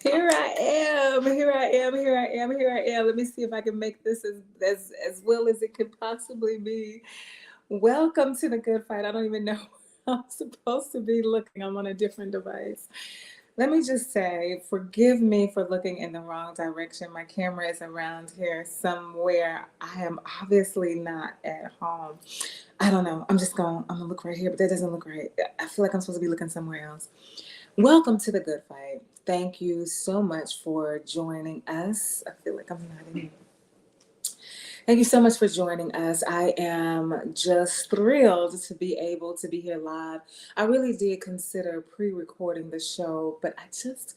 Here I am. Here I am. Here I am. Here I am. Let me see if I can make this as well as it could possibly be. Welcome to the Good Fight. I don't even know where I'm supposed to be looking. I'm on a different device. Let me just say, forgive me for looking in the wrong direction. My camera is around here somewhere. I am obviously not at home. I don't know. I'm gonna look right here, but that doesn't look right. I feel like I'm supposed to be looking somewhere else. Welcome to the Good Fight. Thank you so much for joining us. I feel like I'm not in. Thank you so much for joining us. I am just thrilled to be able to be here live. I really did consider pre-recording the show, but I just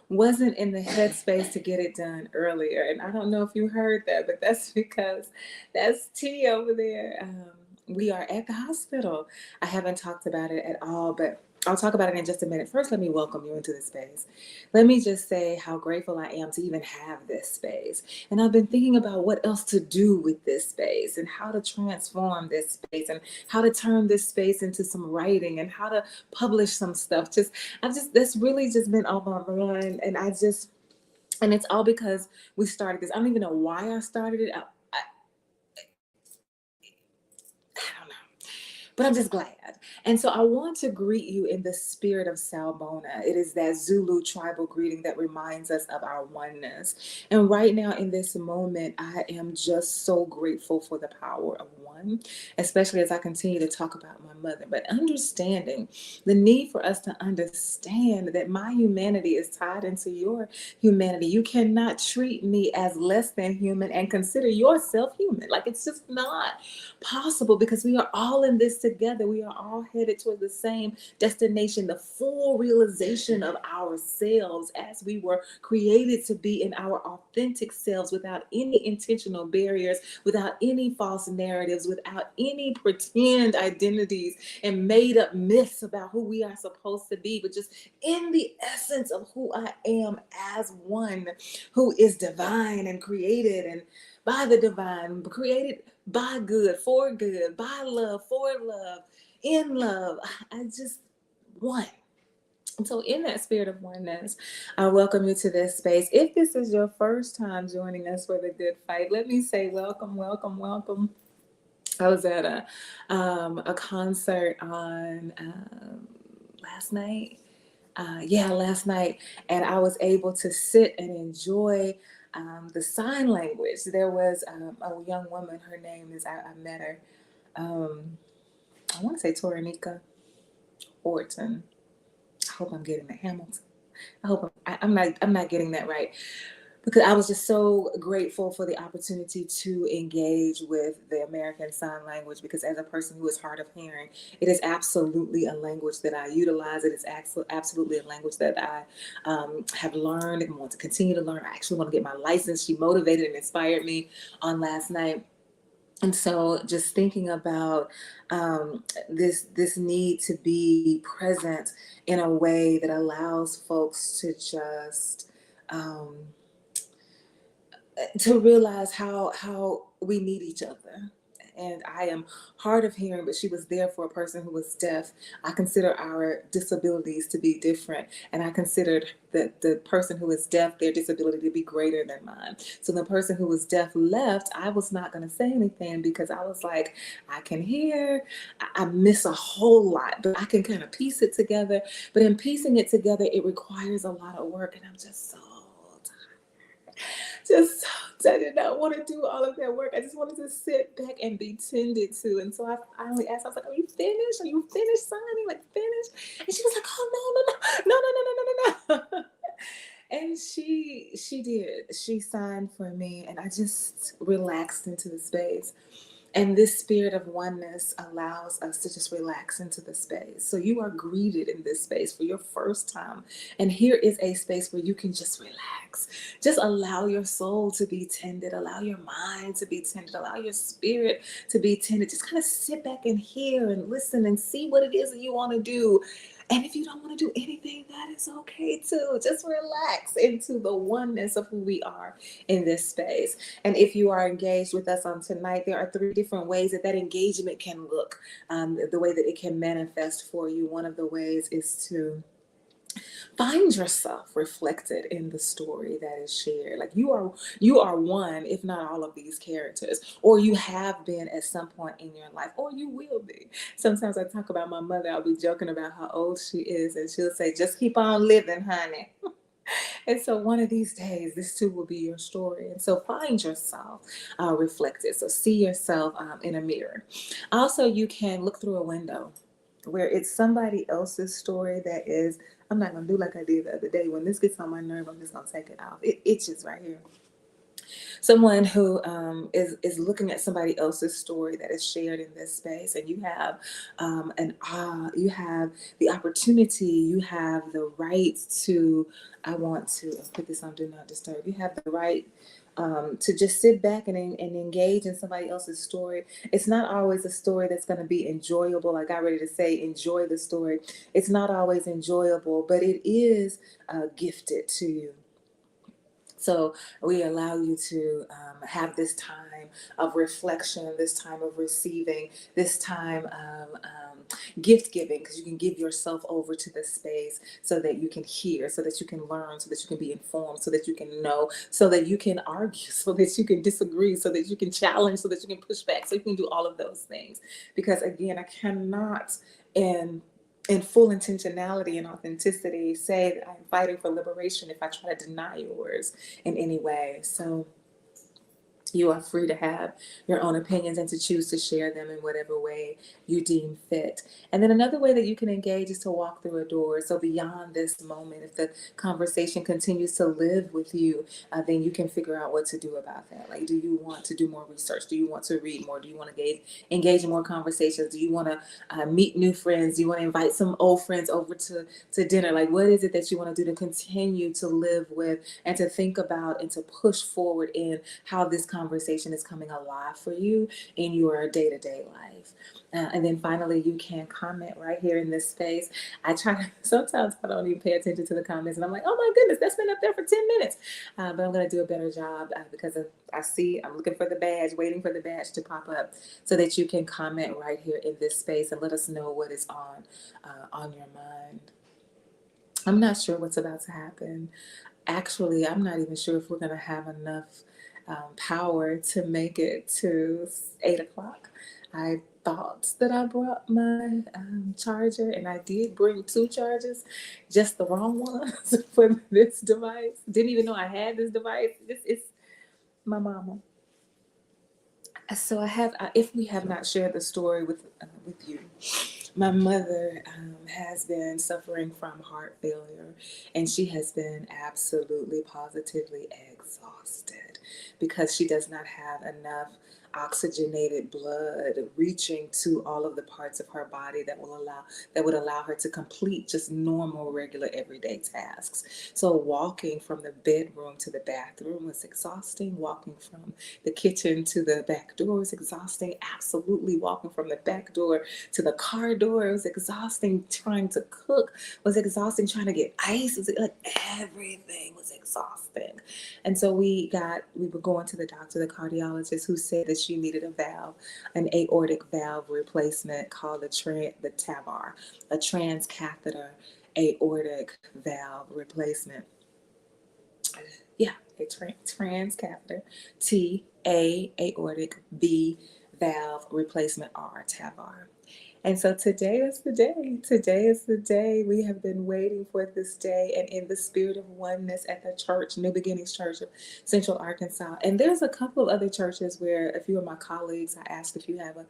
wasn't in the headspace to get it done earlier. And I don't know if you heard that, but that's because that's T over there. We are at the hospital. I haven't talked about it at all, but I'll talk about it in just a minute. First, let me welcome you into this space. Let me just say how grateful I am to even have this space. And I've been thinking about what else to do with this space and how to transform this space and how to turn this space into some writing and how to publish some stuff. That's really just been on my mind. And it's all because we started this. I don't even know why I started it. I don't know. But I'm just glad. And so I want to greet you in the spirit of Sawubona. It is that Zulu tribal greeting that reminds us of our oneness. And right now in this moment, I am just so grateful for the power of one, especially as I continue to talk about my mother. But understanding the need for us to understand that my humanity is tied into your humanity. You cannot treat me as less than human and consider yourself human. Like, it's just not possible because we are all in this together. We are all headed toward the same destination, the full realization of ourselves as we were created to be in our authentic selves without any intentional barriers, without any false narratives, without any pretend identities and made up myths about who we are supposed to be, but just in the essence of who I am as one who is divine and created and by the divine, created by good, by love, for love, in love. I just one. And so in that spirit of oneness, I welcome you to this space. If this is your first time joining us for the Good Fight, let me say welcome, welcome, welcome. I was at a concert on last night. Last night, and I was able to sit and enjoy the sign language. There was a young woman. Her name is I met her. I want to say Toranika Orton. I hope I'm getting it. Hamilton. I'm not getting that right, because I was just so grateful for the opportunity to engage with the American Sign Language, because as a person who is hard of hearing, it is absolutely a language that I utilize. It is absolutely a language that I have learned and want to continue to learn. I actually want to get my license. She motivated and inspired me on last night. And so just thinking about this need to be present in a way that allows folks to just to realize how we need each other. And I am hard of hearing, but she was there for a person who was deaf. I consider our disabilities to be different, and I considered the person who is deaf, their disability to be greater than mine. So the person who was deaf left. I was not going to say anything because I was like, I can hear, I miss a whole lot, but I can kind of piece it together. But in piecing it together, it requires a lot of work, and I'm just so just I did not want to do all of that work. I just wanted to sit back and be tended to. And so I finally asked, I was like, are you finished? Are you finished signing? Like, finished? And she was like, oh, no. And she did. She signed for me, and I just relaxed into the space. And this spirit of oneness allows us to just relax into the space. So you are greeted in this space for your first time. And here is a space where you can just relax. Just allow your soul to be tended. Allow your mind to be tended. Allow your spirit to be tended. Just kind of sit back and hear and listen and see what it is that you want to do. And if you don't want to do anything, that is okay too. Just relax into the oneness of who we are in this space. And if you are engaged with us on tonight, there are 3 different ways that engagement can look, the way that it can manifest for you. One of the ways is to Find yourself reflected in the story that is shared. Like you are one, if not all of these characters, or you have been at some point in your life, or you will be. Sometimes I talk about my mother. I'll be joking about how old she is, and she'll say, "Just keep on living, honey." And so one of these days, this too will be your story. And so find yourself reflected. So see yourself in a mirror. Also, you can look through a window where it's somebody else's story that is, I'm not going to do like I did the other day. When this gets on my nerve, I'm just going to take it off. It itches right here. Someone who is looking at somebody else's story that is shared in this space, and you have you have the opportunity, you have the right to. I want to put this on Do Not Disturb. You have the right to just sit back and engage in somebody else's story. It's not always a story that's going to be enjoyable. I got ready to say, enjoy the story. It's not always enjoyable, but it is gifted to you. So we allow you to have this time of reflection, this time of receiving, this time of gift giving, because you can give yourself over to the space so that you can hear, so that you can learn, so that you can be informed, so that you can know, so that you can argue, so that you can disagree, so that you can challenge, so that you can push back, so you can do all of those things. Because again, I cannot, in full intentionality and authenticity, say that I'm fighting for liberation if I try to deny yours in any way. So you are free to have your own opinions and to choose to share them in whatever way you deem fit. And then another way that you can engage is to walk through a door. So beyond this moment, if the conversation continues to live with you, then you can figure out what to do about that. Like, do you want to do more research? Do you want to read more? Do you want to engage in more conversations? Do you want to meet new friends? Do you want to invite some old friends over to dinner? Like, what is it that you want to do to continue to live with and to think about and to push forward in how this conversation is coming alive for you in your day-to-day life? And then finally, you can comment right here in this space. Sometimes I don't even pay attention to the comments, and I'm like, oh my goodness, that's been up there for 10 minutes. But I'm going to do a better job because I'm looking for the badge, waiting for the badge to pop up so that you can comment right here in this space and let us know what is on your mind. I'm not sure what's about to happen. Actually, I'm not even sure if we're going to have enough power to make it to 8 o'clock. I thought that I brought my charger, and I did bring two chargers, just the wrong ones for this device. Didn't even know I had this device. This is my mama. So if we have not shared the story with you, my mother has been suffering from heart failure, and she has been absolutely, positively exhausted because she does not have enough oxygenated blood reaching to all of the parts of her body that would allow her to complete just normal, regular, everyday tasks. So walking from the bedroom to the bathroom was exhausting. Walking from the kitchen to the back door was exhausting. Absolutely, walking from the back door to the car door, it was exhausting. Trying to cook was exhausting. Trying to get ice was like everything was exhausting. And so we were going to the doctor, the cardiologist, who said that she needed a valve, an aortic valve replacement called the TAVR, a transcatheter aortic valve replacement. Yeah, a transcatheter, aortic, B valve replacement, R, TAVR. And so today is the day. Today is the day. We have been waiting for this day, and in the spirit of oneness at the church, New Beginnings Church of Central Arkansas. And there's a couple of other churches where a few of my colleagues, I asked if you have a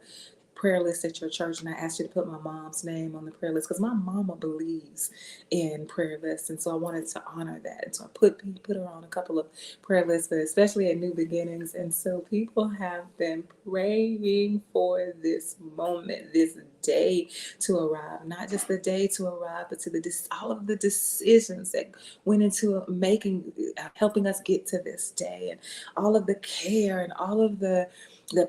prayer list at your church, and I asked you to put my mom's name on the prayer list because my mama believes in prayer lists, and so I wanted to honor that. And so I put her on a couple of prayer lists, but especially at New Beginnings. And so people have been praying for this moment, this day to arrive, not just the day to arrive, but to all of the decisions that went into helping us get to this day, and all of the care and all of the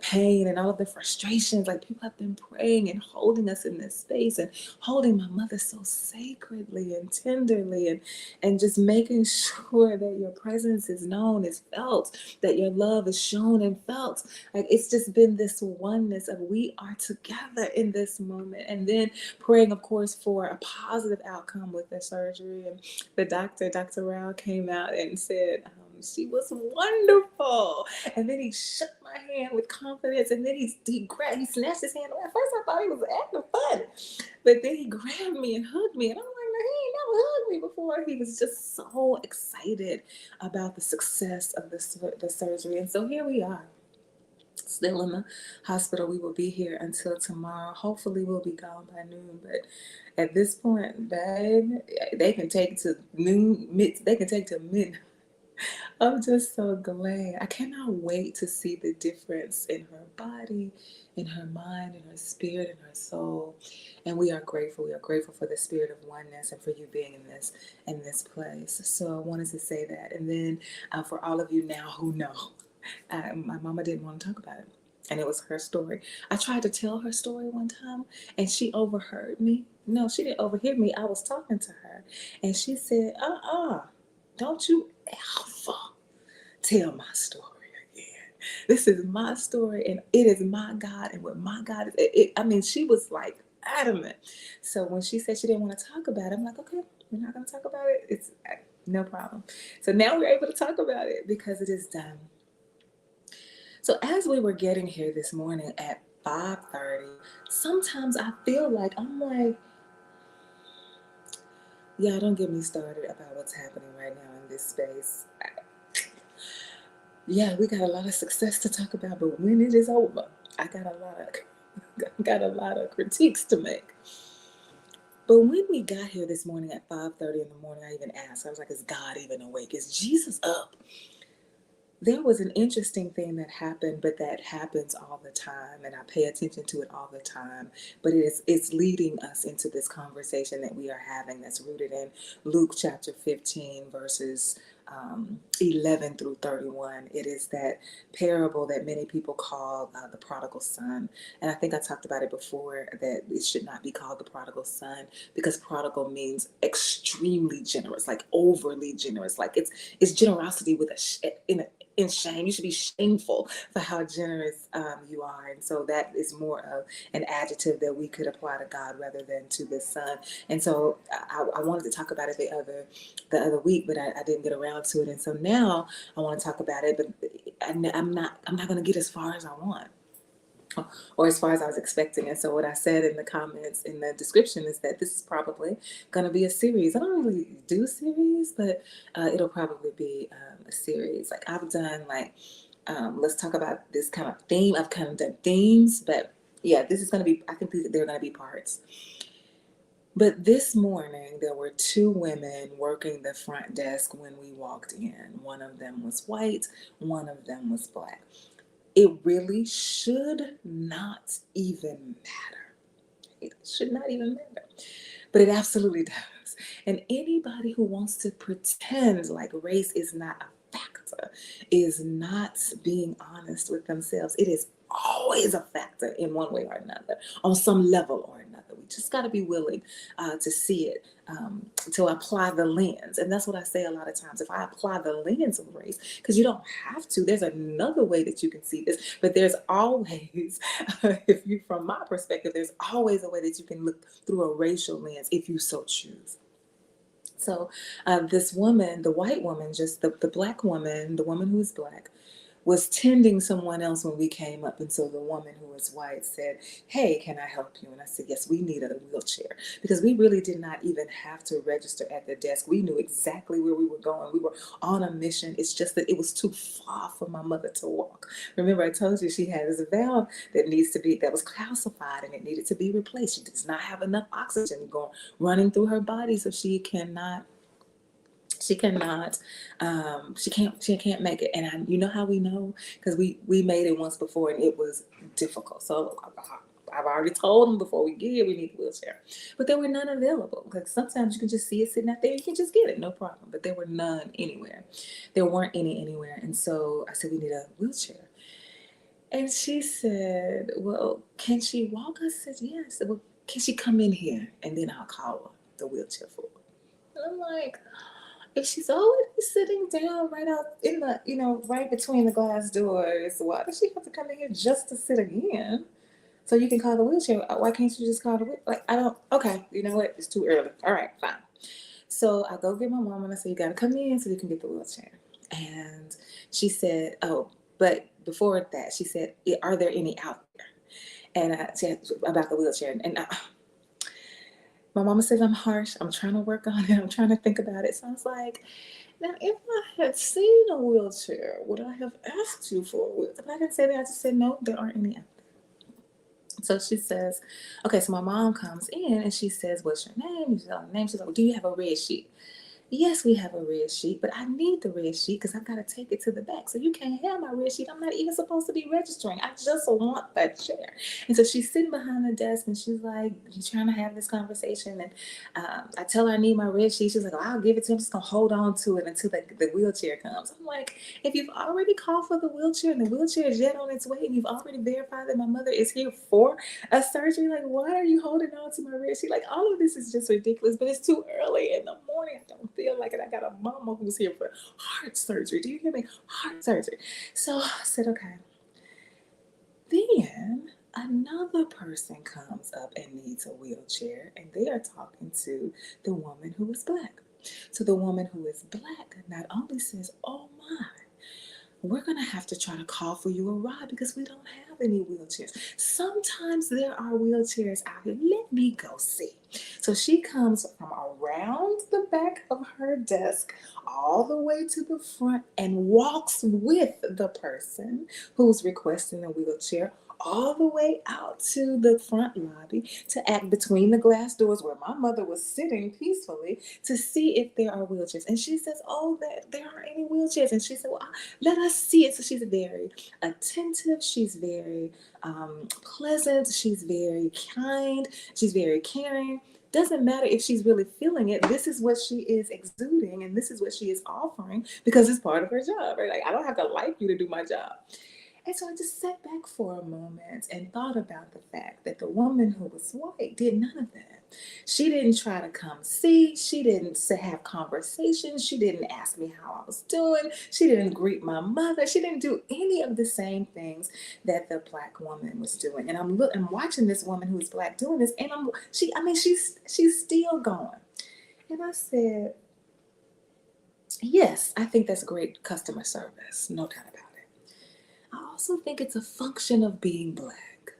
pain and all of the frustrations. Like, people have been praying and holding us in this space and holding my mother so sacredly and tenderly, and just making sure that your presence is known, is felt, that your love is shown and felt. Like, it's just been this oneness of we are together in this this moment. And then praying, of course, for a positive outcome with the surgery. And the doctor, Dr. Rao, came out and said, she was wonderful. And then he shook my hand with confidence. And then he snatched his hand away. At first, I thought he was acting fun. But then he grabbed me and hugged me. And I'm like, no, he ain't never hugged me before. He was just so excited about the success of the surgery. And so here we are, still in the hospital. We will be here until tomorrow. Hopefully we'll be gone by noon. But at this point, babe, they can take to noon. They can take to midnight. I'm just so glad. I cannot wait to see the difference in her body, in her mind, in her spirit, in her soul. And we are grateful. We are grateful for the spirit of oneness and for you being in this place. So I wanted to say that. And then for all of you now who know, my mama didn't want to talk about it. And it was her story. I tried to tell her story one time and she overheard me. No, she didn't overhear me. I was talking to her and she said, don't you ever tell my story again. This is my story and it is my God, and what my God is. I mean, she was like adamant. So when she said she didn't want to talk about it, I'm like, okay, we're not going to talk about it. It's no problem. So now we're able to talk about it because it is done. So as we were getting here this morning at 5:30, sometimes I feel like I'm like, yeah, don't get me started about what's happening right now in this space. Yeah, we got a lot of success to talk about, but when it is over, I got a lot of critiques to make. But when we got here this morning at 5:30 in the morning, I even asked, I was like, is God even awake? Is Jesus up? There was an interesting thing that happened, but that happens all the time, and I pay attention to it all the time. But it's leading us into this conversation that we are having that's rooted in Luke chapter 15, verses 11 through 31. It is that parable that many people call the prodigal son. And I think I talked about it before, that it should not be called the prodigal son, because prodigal means extremely generous, like overly generous. Like it's generosity with in shame. You should be shameful for how generous you are. And so that is more of an adjective that we could apply to God rather than to the son. And so I wanted to talk about it the other week, but I didn't get around to it. And so now I want to talk about it, but I'm not going to get as far as I want, or as far as I was expecting. And so what I said in the comments, in the description, is that this is probably going to be a series. I don't really do series, but it'll probably be a series. Like I've done let's talk about this kind of theme. I've kind of done themes, but yeah, this is going to be, I think they're going to be parts. But this morning, there were two women working the front desk when we walked in. One of them was white, one of them was black. It really should not even matter. It should not even matter. But it absolutely does. And anybody who wants to pretend like race is not a factor is not being honest with themselves. It is always a factor in one way or another, on some level or another. We just got to be willing to see it, to apply the lens. And that's what I say a lot of times. If I apply the lens of race, because you don't have to, there's another way that you can see this, but there's always, from my perspective, there's always a way that you can look through a racial lens if you so choose. So this woman, the white woman, just the black woman, the woman who's black, was tending someone else when we came up. And so the woman who was white said, hey, can I help you? And I said, yes, we need a wheelchair, because we really did not even have to register at the desk. We knew exactly where we were going. We were on a mission. It's just that it was too far for my mother to walk. Remember, I told you she has a valve that was calcified and it needed to be replaced. She does not have enough oxygen running through her body, so she can't she can't make it. And you know how we know, because we made it once before and it was difficult. So I've already told them before we get here we need a wheelchair, but there were none available. Like sometimes you can just see it sitting out there, you can just get it, no problem. But there were none anywhere. There weren't any anywhere. And so I said, we need a wheelchair. And she said, well, can she walk? I said, yes. Well, can she come in here and then I'll call her the wheelchair for her. And I'm like, if she's already sitting down right out in right between the glass doors, why does she have to come in here just to sit again? So you can call the wheelchair. Why can't you just call the wheelchair? Like, I don't, okay, you know what? It's too early. All right, fine. So I go get my mom and I say, you got to come in so you can get the wheelchair. And she said, oh, but before that, she said, are there any out there? And I said about the wheelchair. And my mama says I'm harsh. I'm trying to work on it. I'm trying to think about it. So I was like, now, if I had seen a wheelchair, would I have asked you for a wheelchair? But I didn't say that. I just said, no, there aren't any out there. So she says, okay, so my mom comes in and she says, what's your name? You tell her name. She's like, well, do you have a red sheet? Yes, we have a red sheet, but I need the red sheet because I've got to take it to the back. So you can't have my red sheet. I'm not even supposed to be registering. I just want that chair. And so she's sitting behind the desk and she's like, you trying to have this conversation. And I tell her I need my red sheet. She's like, oh, I'll give it to you. I'm just going to hold on to it until the wheelchair comes. I'm like, if you've already called for the wheelchair and the wheelchair is yet on its way and you've already verified that my mother is here for a surgery, like, why are you holding on to my red sheet? Like, all of this is just ridiculous, but it's too early in the morning. I don't feel like it. I got a mama who's here for heart surgery. Do you hear me? Heart surgery. So I said, okay. Then another person comes up and needs a wheelchair, and they are talking to the woman who is black. So the woman who is black not only says, oh my, we're going to have to try to call for you a ride because we don't have any wheelchairs. Sometimes there are wheelchairs out here. Let me go see. So she comes from around the back of her desk all the way to the front and walks with the person who's requesting a wheelchair all the way out to the front lobby to act between the glass doors where my mother was sitting peacefully to see if there are wheelchairs. And she says, oh, there aren't any wheelchairs. And she said, well, let us see it. So she's very attentive. She's very pleasant. She's very kind. She's very caring. Doesn't matter if she's really feeling it. This is what she is exuding and this is what she is offering because it's part of her job. Right? Like, I don't have to like you to do my job. And so I just sat back for a moment and thought about the fact that the woman who was white did none of that. She didn't try to come see. She didn't have conversations. She didn't ask me how I was doing. She didn't greet my mother. She didn't do any of the same things that the black woman was doing. And I'm watching this woman who's black doing this, and she's still going. And I said, yes, I think that's great customer service, no doubt about it. I also think it's a function of being black,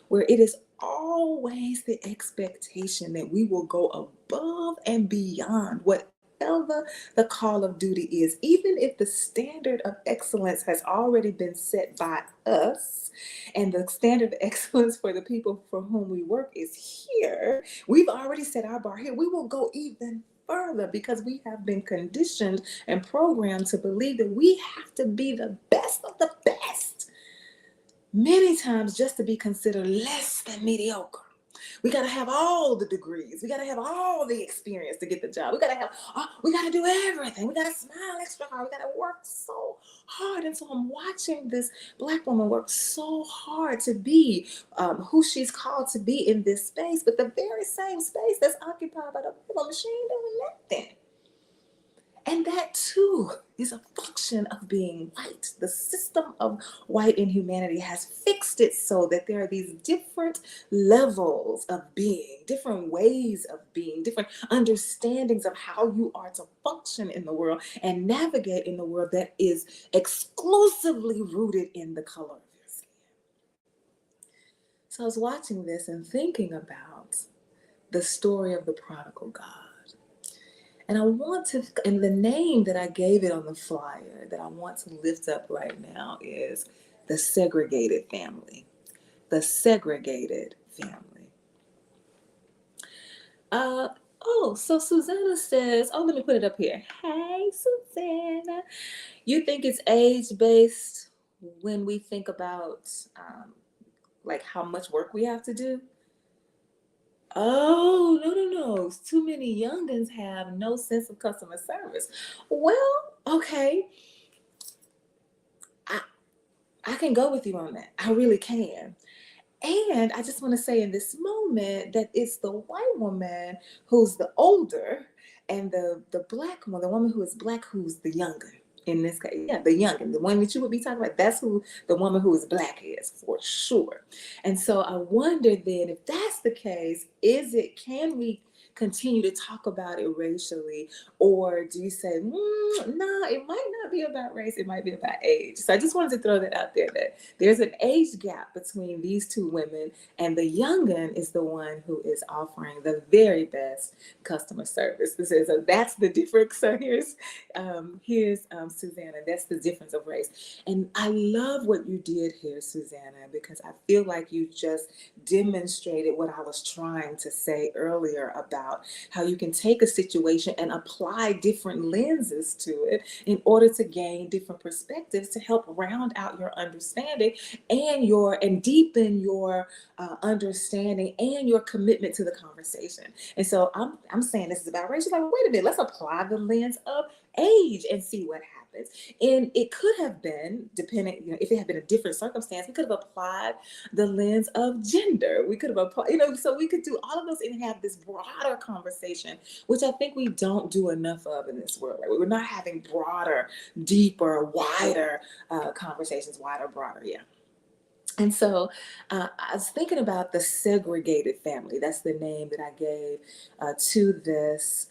where it is always the expectation that we will go above and beyond whatever the call of duty is, even if the standard of excellence has already been set by us and the standard of excellence for the people for whom we work is here. We've already set our bar here. We will go even further because we have been conditioned and programmed to believe that we have to be the best of the best many times just to be considered less than mediocre. We got to have all the degrees. We got to have all the experience to get the job. We got to do everything. We got to smile extra hard. We got to work so hard. And so I'm watching this black woman work so hard to be who she's called to be in this space, but the very same space that's occupied by the woman, she ain't doing nothing. And that too is a function of being white. The system of white inhumanity has fixed it so that there are these different levels of being, different ways of being, different understandings of how you are to function in the world and navigate in the world that is exclusively rooted in the color of your skin. So I was watching this and thinking about the story of the prodigal God. And and the name that I gave it on the flyer that I want to lift up right now is the Segregated Family. The Segregated Family. So Susanna says, let me put it up here. Hey, Susanna. You think it's age-based when we think about like how much work we have to do? Oh, no. Too many youngins have no sense of customer service. Well, okay. I can go with you on that. I really can. And I just want to say in this moment that it's the white woman who's the older and the black woman, the woman who is black, who's the younger. In this case, yeah, the youngin, the one that you would be talking about, that's who the woman who is black is for sure. And so I wonder then, if that's the case, can we continue to talk about it racially, or do you say, no, it might not be about race, it might be about age? So I just wanted to throw that out there, that there's an age gap between these two women, and the youngin is the one who is offering the very best customer service. So that's the difference. So here's Susanna. That's the difference of race. And I love what you did here, Susanna, because I feel like you just demonstrated what I was trying to say earlier about how you can take a situation and apply different lenses to it in order to gain different perspectives to help round out your understanding and deepen your understanding and your commitment to the conversation. And so I'm saying this is about race. You're like, wait a minute, let's apply the lens of age and see what happens. And it could have been, depending, if it had been a different circumstance, we could have applied the lens of gender. We could have applied, so we could do all of those and have this broader conversation, which I think we don't do enough of in this world. Right? We're not having broader, deeper, wider conversations, wider, broader, yeah. And so I was thinking about the segregated family. That's the name that I gave to this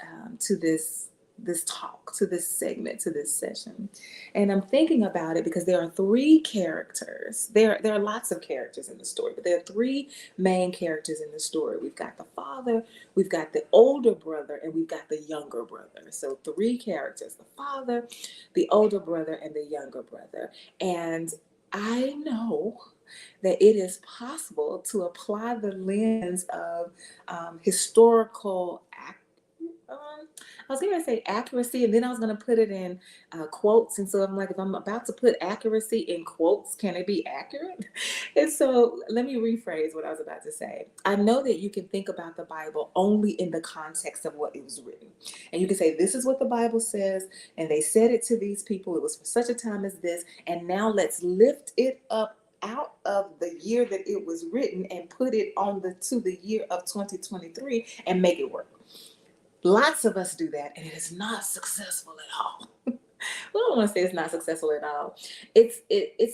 talk, to this segment, to this session. And I'm thinking about it because there are three characters. There are lots of characters in the story, but there are three main characters in the story. We've got the father, we've got the older brother, and we've got the younger brother. So three characters: the father, the older brother, and the younger brother. And I know that it is possible to apply the lens of historical I was going to say accuracy, and then I was going to put it in quotes. And so I'm like, if I'm about to put accuracy in quotes, can it be accurate? And so let me rephrase what I was about to say. I know that you can think about the Bible only in the context of what it was written. And you can say, this is what the Bible says, and they said it to these people. It was for such a time as this. And now let's lift it up out of the year that it was written and put it to the year of 2023 and make it work. Lots of us do that, and it is not successful at all. Well, I don't want to say it's not successful at all. It's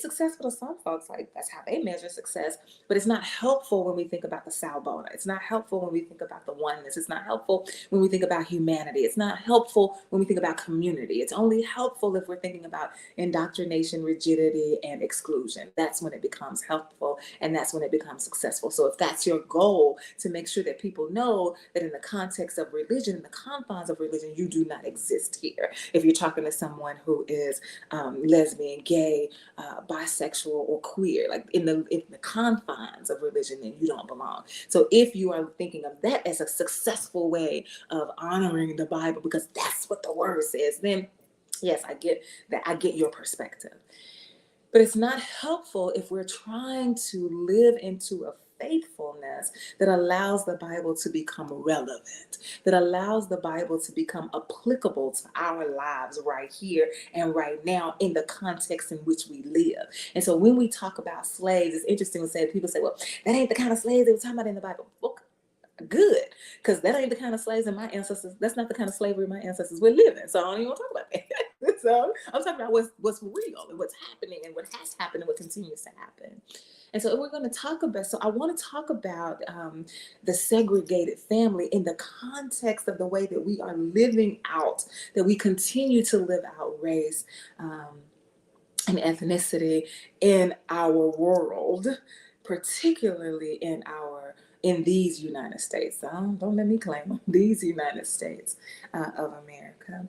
successful to some folks, like that's how they measure success, but it's not helpful when we think about the Sawubona. It's not helpful when we think about the oneness. It's not helpful when we think about humanity. It's not helpful when we think about community. It's only helpful if we're thinking about indoctrination, rigidity, and exclusion. That's when it becomes helpful, and that's when it becomes successful. So if that's your goal, to make sure that people know that in the context of religion, in the confines of religion, you do not exist here. If you're talking to someone who is lesbian, gay, bisexual, or queer, like in the confines of religion, then you don't belong. So if you are thinking of that as a successful way of honoring the Bible, because that's what the word says, then yes, I get that. I get your perspective. But it's not helpful if we're trying to live into a faithfulness that allows the Bible to become relevant, that allows the Bible to become applicable to our lives right here and right now in the context in which we live. And so when we talk about slaves, it's interesting to say, people say, well, that ain't the kind of slaves they were talking about in the Bible. Okay. Good, because that ain't the kind of slaves in my ancestors. That's not the kind of slavery my ancestors were living. So I don't even want to talk about that. So I'm talking about what's real and what's happening and what has happened and what continues to happen. And so we're going to talk about. So I want to talk about the segregated family in the context of the way that we are living out, that we continue to live out race and ethnicity in our world, particularly in these United States. Don't let me claim them. These United States of America.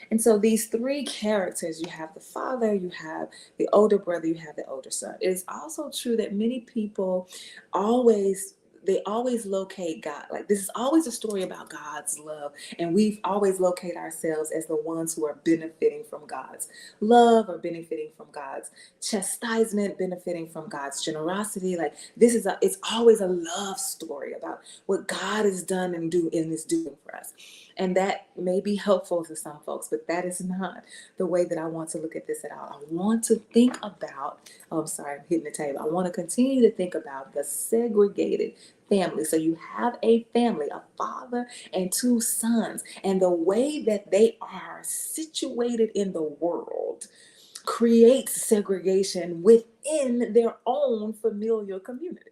And so these three characters, you have the father, you have the older brother, you have the older son. It is also true that many people always locate God. Like, this is always a story about God's love. And we've always located ourselves as the ones who are benefiting from God's love, or benefiting from God's chastisement, benefiting from God's generosity. Like, it's always a love story about what God has done and is doing for us. And that may be helpful to some folks, but that is not the way that I want to look at this at all. I want to think about, oh, I'm sorry, I'm hitting the table. I want to continue to think about the segregated family. So you have a family, a father and two sons, and the way that they are situated in the world creates segregation within their own familial community.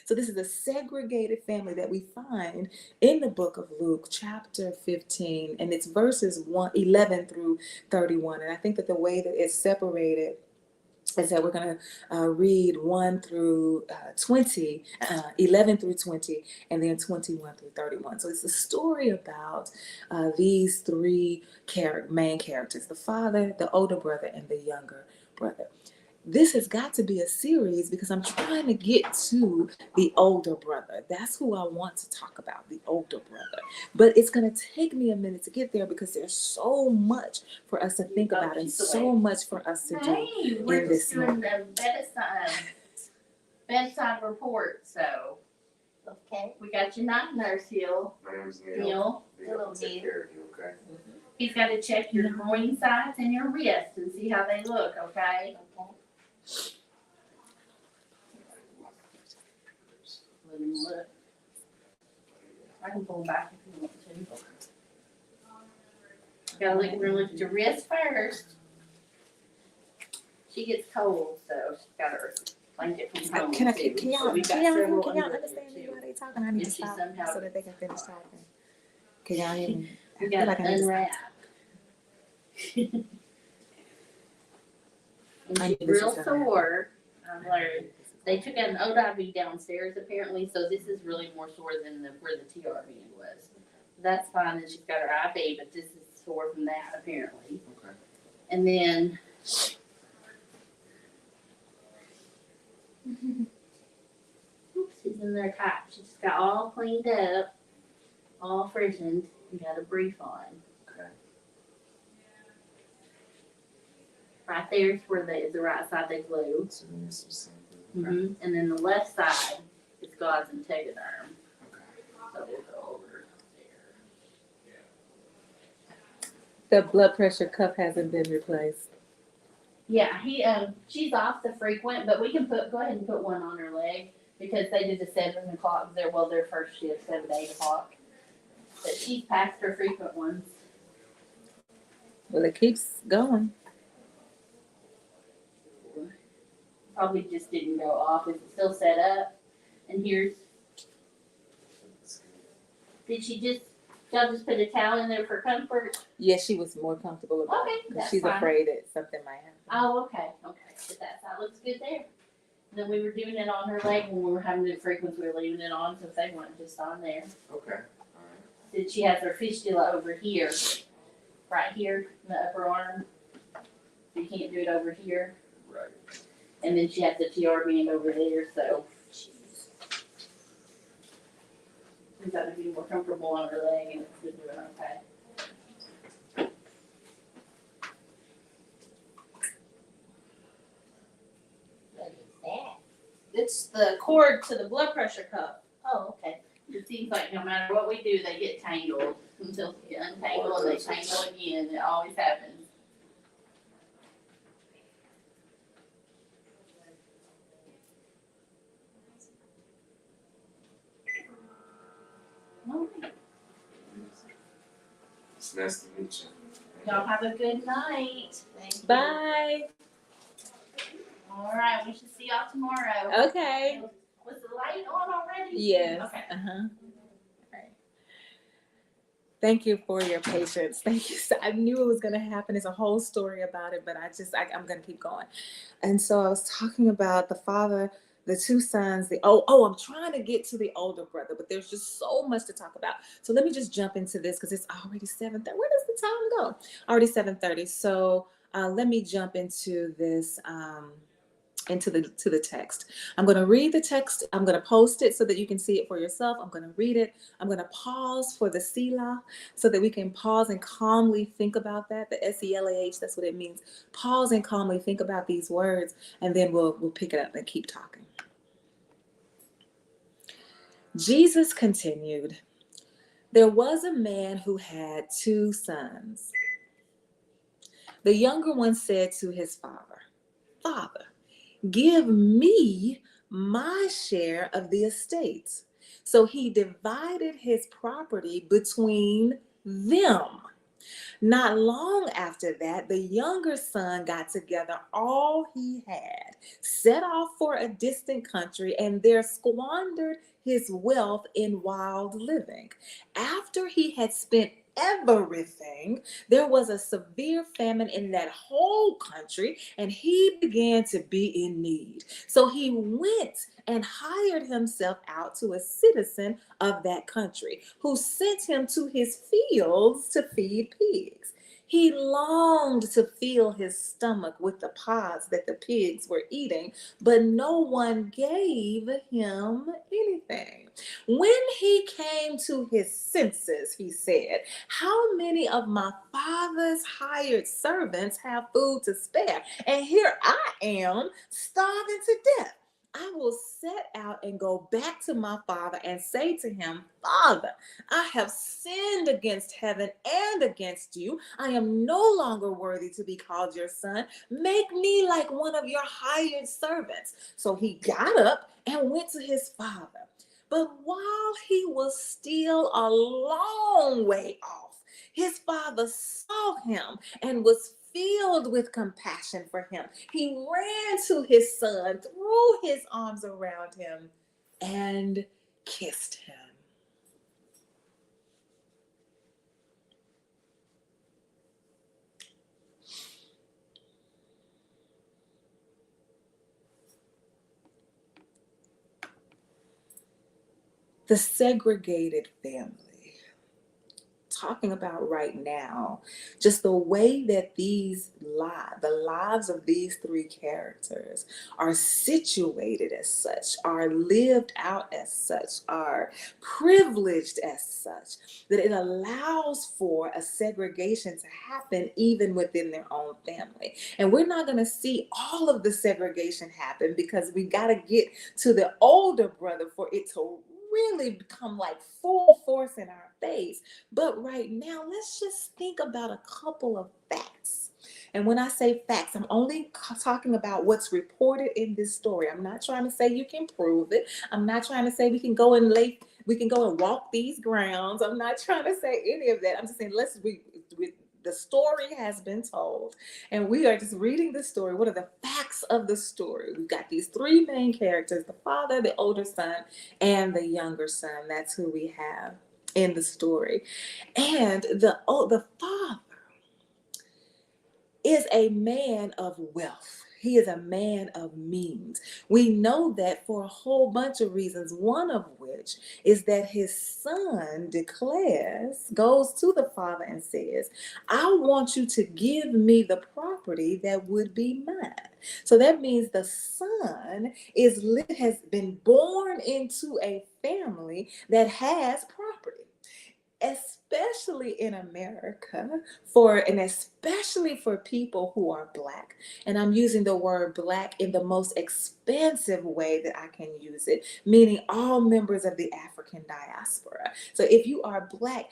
So this is a segregated family that we find in the book of Luke, chapter 15, and it's verses 11 through 31. And I think that the way that it's separated is that we're going to read 1 through 20, 11 through 20, and then 21 through 31. So it's a story about these three main characters, the father, the older brother, and the younger brother. This has got to be a series because I'm trying to get to the older brother. That's who I want to talk about, the older brother. But it's going to take me a minute to get there because there's so much for us to think about and so much for us to do we're in this doing the bedside report, so. Okay. We got your night nurse, Hill. My name's Neil. Neil. Hello, Take Neil. care of you, okay? He's got to check your groin sides and your wrists and see how they look, okay? Let him look. I can pull back if you want to. Gotta look, we're gonna look at your wrist first. She gets cold, so she's got her blanket from home. Can too. y'all So we've got several under there, understand me too. while they talking? I need to And she stop somehow- so that they can finish talking. Can y'all hear me? I We feel got like I need to unwrap. And I she's knew this real was gonna sore. I've learned. They took out an ODIV downstairs apparently, so this is really more sore than where the TR band was. That's fine, and she's got her IV, but this is sore from that apparently. Okay. And then oops, she's in there tight. She just got all cleaned up, all freshened, and got a brief on. Okay. Right there's where the right side they glue. So then there's some sample. Okay. And then the left side is God's integument. Okay. So we'll go over The there. blood pressure cuff hasn't been replaced. Yeah, she's off the frequent, but we can go ahead and put one on her leg because they did the 7 o'clock their first shift, 7 to 8 o'clock. But she's past her frequent ones. Well, it keeps going. Probably just didn't go off. Is it still set up? And here's, y'all just put a towel in there for comfort? Yes, she was more comfortable about Okay, it because that's she's fine. afraid that something might happen. Oh, okay. But that side looks good there. And then we were doing it on her leg when we were having the frequency, we were leaving it on since they weren't just on there. Okay. Alright. Then she has her fistula over here, right here in the upper arm. You can't do it over here. Right. And then she has the TR band over there, so she's got to be more comfortable on her leg and it's been doing okay. What is that? It's the cord to the blood pressure cuff. Oh, okay. It seems like no matter what we do, they get tangled until they get untangled and they tangle again. It always happens. Alright. It's nice to meet you. Y'all have a good night. Thank you. Bye. All right, we should see y'all tomorrow. Okay. Was the light on already? Yes. Okay. Right. Thank you for your patience. Thank you. I knew it was going to happen. There's a whole story about it, but I'm going to keep going. And so I was talking about the father, the two sons, I'm trying to get to the older brother, but there's just so much to talk about. So let me just jump into this because it's already 7:30. Where does the time go? Already 7:30. So let me jump into this, to the text. I'm going to read the text. I'm going to post it so that you can see it for yourself. I'm going to read it. I'm going to pause for the Selah so that we can pause and calmly think about that. The SELAH, that's what it means. Pause and calmly think about these words, and then we'll pick it up and keep talking. Jesus continued, There was a man who had 2 sons. The younger one said to his father, "Father, give me my share of the estate." So he divided his property between them. Not long after that, the younger son got together all he had, set off for a distant country, and there squandered his wealth in wild living. After he had spent everything, there was a severe famine in that whole country, and he began to be in need. So he went and hired himself out to a citizen of that country, who sent him to his fields to feed pigs. He longed to fill his stomach with the pods that the pigs were eating, but no one gave him anything. When he came to his senses, he said, "How many of my father's hired servants have food to spare? And here I am, starving to death. I will set out and go back to my father and say to him, 'Father, I have sinned against heaven and against you. I am no longer worthy to be called your son. Make me like one of your hired servants.' So he got up and went to his father. But while he was still a long way off, his father saw him and was filled with compassion for him. He ran to his son, threw his arms around him, and kissed him." The segregated family. Talking about right now, just the way that the lives of these 3 characters are situated as such, are lived out as such, are privileged as such, that it allows for a segregation to happen even within their own family. And we're not going to see all of the segregation happen, because we got to get to the older brother for it to really become like full force in our face. But right now, let's just think about a couple of facts. And when I say facts, I'm only talking about what's reported in this story. I'm not trying to say you can prove it. I'm not trying to say we can go and walk these grounds. I'm not trying to say any of that. I'm just saying the story has been told, and we are just reading the story. What are the facts of the story? We've got these 3 main characters: the father, the older son, and the younger son. That's who we have in the story. And the father is a man of wealth. He is a man of means. We know that for a whole bunch of reasons, one of which is that his son goes to the father and says, "I want you to give me the property that would be mine." So that means the son has been born into a family that has property. Especially in America, and especially for people who are Black. And I'm using the word Black in the most expansive way that I can use it, meaning all members of the African diaspora. So if you are Black,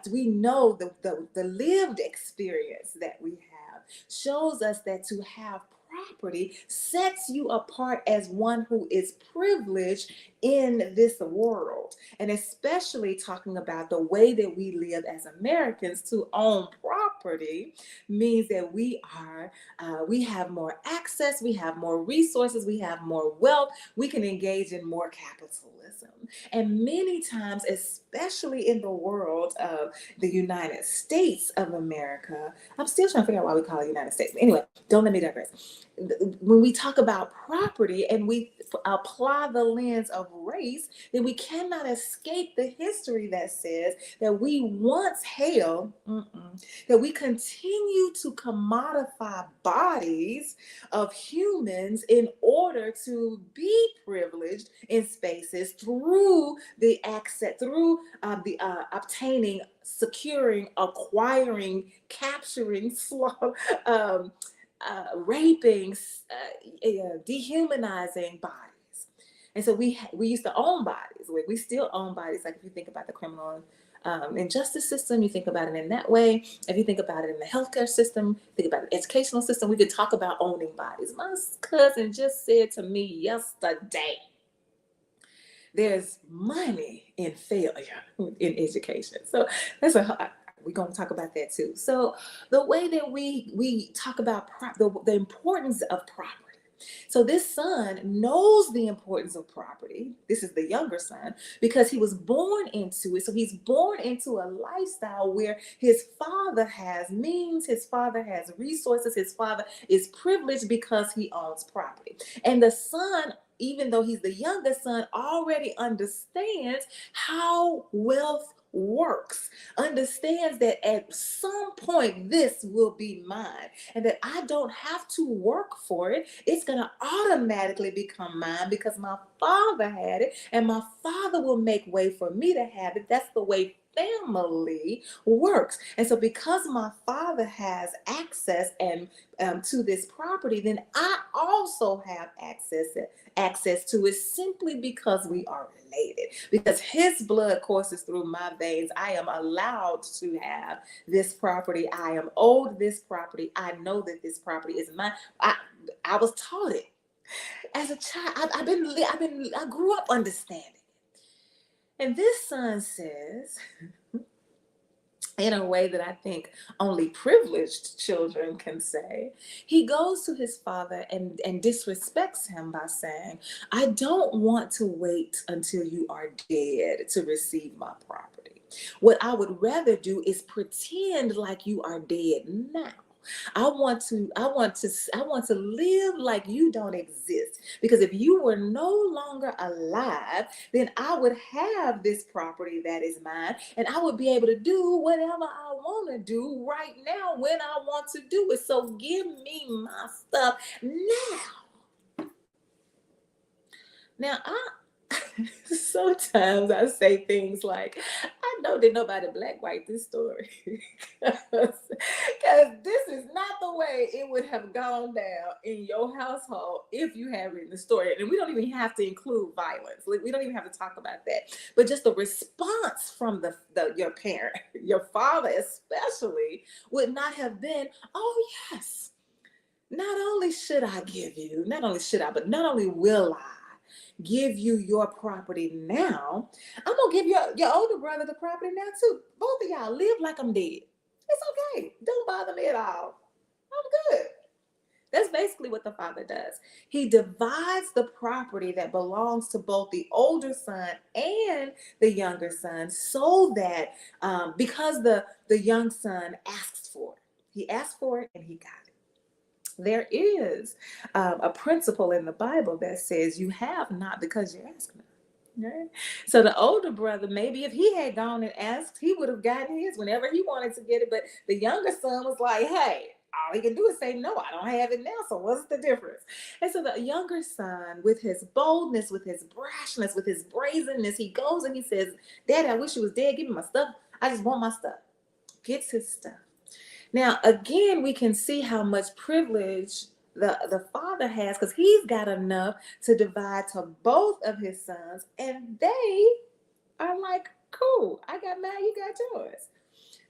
we know the lived experience that we have shows us that to have property sets you apart as one who is privileged in this world. And especially talking about the way that we live as Americans, to own property means that we have more access, we have more resources, we have more wealth, we can engage in more capitalism. And many times, especially in the world of the United States of America, I'm still trying to figure out why we call it United States. But anyway, don't let me digress. When we talk about property and we apply the lens of race, then we cannot escape the history that says that we once held, that we continue to commodify bodies of humans in order to be privileged in spaces through the access, through the obtaining, securing, acquiring, capturing, raping, dehumanizing bodies. And so we used to own bodies. We still own bodies. Like if you think about the criminal injustice system, you think about it in that way. If you think about it in the healthcare system, think about the educational system, we could talk about owning bodies. My cousin just said to me yesterday, there's money in failure in education. So we're going to talk about that too. So the way that we talk about the importance of property. So this son knows the importance of property. This is the younger son because he was born into it. So he's born into a lifestyle where his father has means, his father has resources, his father is privileged because he owns property. And the son, even though he's the youngest son, already understands how wealth works, understands that at some point this will be mine and that I don't have to work for it. It's going to automatically become mine because my father had it and my father will make way for me to have it. That's the way family works. And so because my father has access and to this property, then I also have access to it simply because we are related. Because his blood courses through my veins, I am allowed to have this property. I am owed this property. I know that this property is mine. I was taught it as a child. I grew up understanding it. And this son says, in a way that I think only privileged children can say, he goes to his father and disrespects him by saying, I don't want to wait until you are dead to receive my property. What I would rather do is pretend like you are dead now. I want to live like you don't exist. Because if you were no longer alive, then I would have this property that is mine, and I would be able to do whatever I want to do right now when I want to do it. So give me my stuff now. Now, sometimes I say things like, I know that nobody black white this story because this is not the way it would have gone down in your household if you had written the story. And we don't even have to include violence. We don't even have to talk about that. But just the response from your parent, your father especially, would not have been, oh yes, not only will I give you your property now, I'm gonna give your older brother the property now too. Both of y'all live like I'm dead. It's okay. Don't bother me at all. I'm good. That's basically what the father does. He divides the property that belongs to both the older son and the younger son so that because the young son asks for it. He asked for it and he got it. There is a principle in the Bible that says you have not because you ask not. Right? So the older brother, maybe if he had gone and asked, he would have gotten his whenever he wanted to get it. But the younger son was like, hey, all he can do is say, no, I don't have it now. So what's the difference? And so the younger son, with his boldness, with his brashness, with his brazenness, he goes and he says, Daddy, I wish you was dead. Give me my stuff. I just want my stuff. Gets his stuff. Now, again, we can see how much privilege the father has because he's got enough to divide to both of his sons, and they are like, cool, I got mine, you got yours.